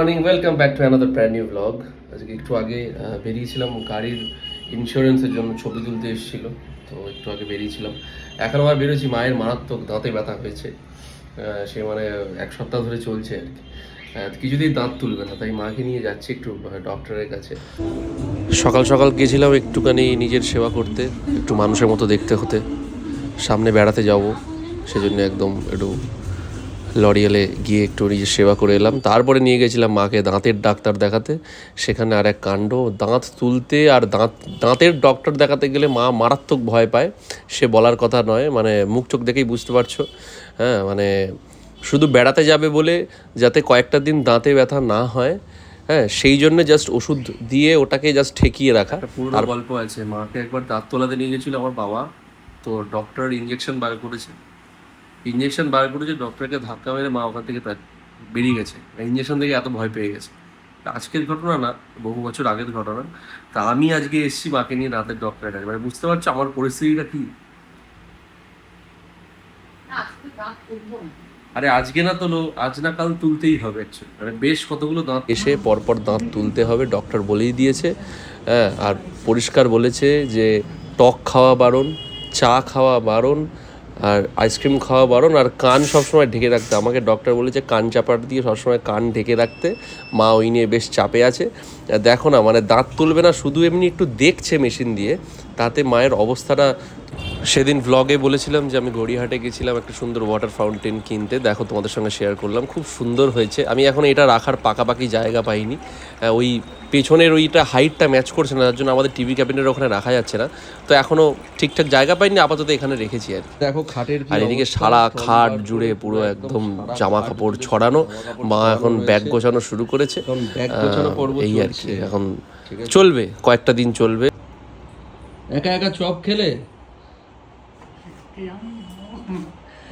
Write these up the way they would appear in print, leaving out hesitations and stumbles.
Morning, welcome back to another brand new blog. আজকে একটু আগে বেরিয়েছিলাম গাড়ির ইন্স্যুরেন্সের জন্য, ছবি তুলতে এসেছিল, তো একটু আগে বেরিয়েছিলাম। এখন আবার বেরোচ্ছি, মায়ের মারাত্মক দাঁতে ব্যথা হয়েছে। সে মানে এক সপ্তাহ ধরে চলছে আর কি। কিছুতেই দাঁত তুলবে না, তাই মাকে নিয়ে যাচ্ছি একটু ডক্টরের কাছে। সকাল সকাল গেছিলাম একটুখানি নিজের সেবা করতে, একটু মানুষের মতো দেখতে হতে। সামনে বেড়াতে যাব, সেজন্য একদম একটু লরিয়ালে গিয়ে একটু নিজের সেবা করে এলাম। তারপরে নিয়ে গেছিলাম মাকে দাঁতের ডাক্তার দেখাতে। সেখানে আর এক কাণ্ড, দাঁত তুলতে আর দাঁতের ডক্টর দেখাতে গেলে মা মারাত্মক ভয় পায়। সে বলার কথা নয়, মানে মুখ চোখ দেখেই বুঝতে পারছো। হ্যাঁ, মানে শুধু বেড়াতে যাবে বলে যাতে কয়েকটা দিন দাঁতে ব্যথা না হয়, হ্যাঁ, সেই জন্য জাস্ট ওষুধ দিয়ে ওটাকে জাস্ট ঠেকিয়ে রাখা। পুরো গল্প আছে। মাকে একবার দাঁত তোলাতে নিয়ে গেছিলো আমার বাবা, তো ডক্টর ইঞ্জেকশন বার করেছে। ডক্টরকে ধাক্কা মেরে মা ওখান থেকে বেরিয়ে গেছে। ইঞ্জেকশন থেকে এত ভয় পেয়ে গেছে। আজকের ঘটনা না, বহু বছর আগের ঘটনা। তা আমি আজকে এসেছি মাকে নিয়ে দাঁতের ডক্টরের কাছে। মানে বুঝতে পারছো আমার পরিস্থিতিটা কি? আরে আজকে না তোলো, আজ না কাল তুলতেই হবে অ্যাকচুয়ালি। মানে বেশ কতগুলো দাঁত এসে পরপর দাঁত তুলতে হবে, ডক্টর বলেই দিয়েছে। হ্যাঁ, আর পরিষ্কার বলেছে যে টক খাওয়া বারণ, চা খাওয়া বারণ, আর আইসক্রিম খাওয়া বারণ, আর কান সবসময় ঢেকে রাখতে। আমাকে ডক্টর বলেছে কান চাপার দিয়ে সবসময় কান ঢেকে রাখতে। মা ওই নিয়ে বেশ চাপে আছে। দেখো না, মানে দাঁত তুলবে না, শুধু এমনি একটু দেখছে মেশিন দিয়ে, তাতে মায়ের অবস্থাটা। সেদিন ভ্লগে বলেছিলাম যে আমি গড়িয়াহাটে গেছিলাম একটা সুন্দর ওয়াটার ফাউন্টেন কিনতে। দেখো, তোমাদের সঙ্গে শেয়ার করলাম, খুব সুন্দর হয়েছে। আমি এখন এটা রাখার পাকাপাকি জায়গা পাইনি। ওই পেছনের ওইটা হাইটটা ম্যাচ করছে না, তার জন্য আমাদের টিভি ক্যাবিনেটের ওখানে রাখা যাচ্ছে না। তো এখনও ঠিকঠাক জায়গা পাইনি, আপাতত এখানে রেখেছি আর কি। দেখো খাটের, আর এদিকে সারা খাট জুড়ে পুরো একদম জামা কাপড় ছড়ানো। মা এখন ব্যাগ গোছানো শুরু করেছে। এই আর কি, এখন চলবে, কয়েকটা দিন চলবে। একা একা চপ খেলে,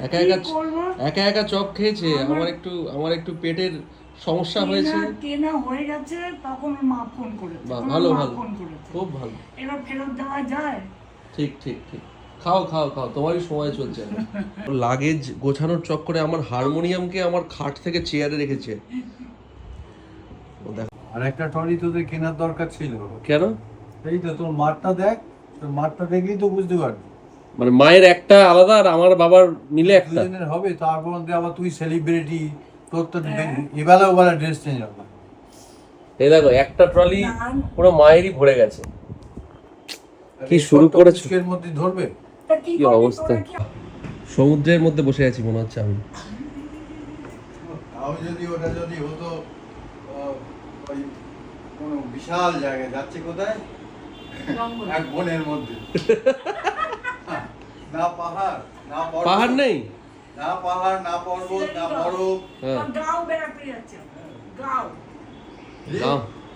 একা একা চপ খেয়েছে। আমার একটু পেটের সমস্যা হয়েছে। কেনা হয়ে গেছে, তখন মা ফোন করেছে। ভালো, খুব ভালো। এবার ফেরত দেওয়া যায়? ঠিক। খাও, তোমারই সময় চলছে। লাগেজ গোছানোর চক্করে আমার হারমোনিয়ামকে আমার খাট থেকে চেয়ারে রেখেছে। আর একটা ট্রলি তোদের কেনার দরকার ছিল। কেন? এই তো তোর মাঠটা দেখ, তোর মাঠটা দেখলেই তো বুঝতে পারবি। মানে মায়ের একটা আলাদা আর আমার বাবার মিলে একটা দুজনের হবে। তারপর আবার তুই সেলিব্রিটি, তোর তো এবেলা ওবেলা ড্রেস চেঞ্জ হবে। এই দেখো, একটা ট্রলি পুরো মায়েরই ভরে গেছে। কি শুরু করেছো? এর মধ্যে ধরবে। কি অবস্থা! সমুদ্রের মধ্যে বসে আছি মনে হচ্ছে আমি। তাও যদি ওটা যদি হতো ওই কোনো বিশাল জায়গায়, যাচ্ছে কোথায়? এক বনের মধ্যে। না পাহাড়, না পর্বত। পাহাড় নেই, না পাহাড়, না পর্বত, না বরফ। গাঁও বেড়াতে যাচ্ছে। গাঁও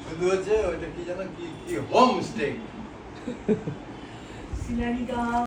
শুধু হচ্ছে ওইটা কি জানো, কি হোম স্টে। সিনারি গাঁও।